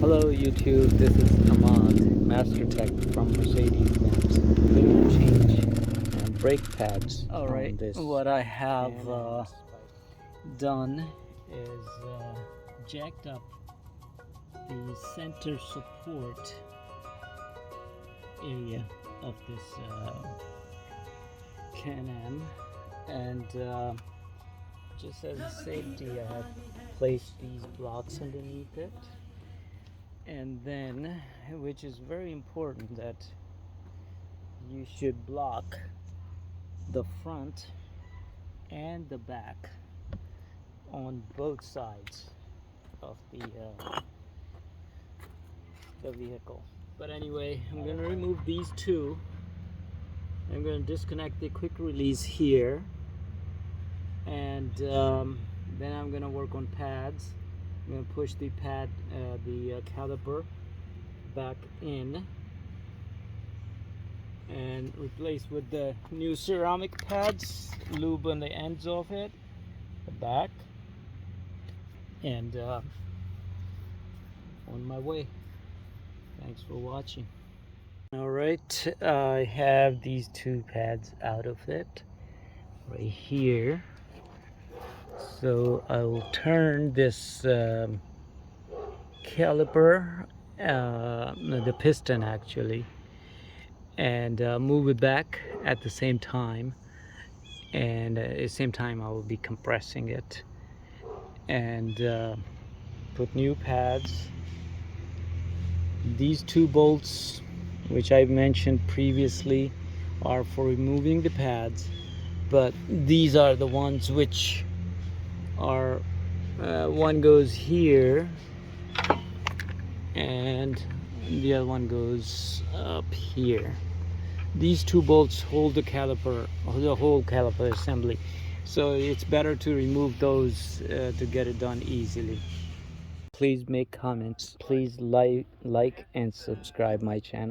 Hello YouTube, this is Ahmad, Master Tech from Mercedes-Benz. We're going to change brake pads on this. What I have done is jacked up the center support area of this Can-Am, and just as a safety I have placed these blocks underneath it. And then, which is very important, that you should block the front and the back on both sides of the vehicle. But anyway, I'm going to remove these two. I'm going to disconnect the quick release here, and then I'm going to work on pads. I'm going to push the pad, the caliper back in and replace with the new ceramic pads, lube on the ends of it, the back, and on my way. Thanks for watching. Alright, I have these two pads out of it right here. So I will turn this caliper, the piston actually, and move it back at the same time. And at the same time I will be compressing it and put new pads. These two bolts, which I mentioned previously, are for removing the pads, but these are the ones which are one goes here and the other one goes up here. These two bolts hold the caliper, the whole caliper assembly, so it's better to remove those to get it done easily. Please make comments, please like and subscribe my channel.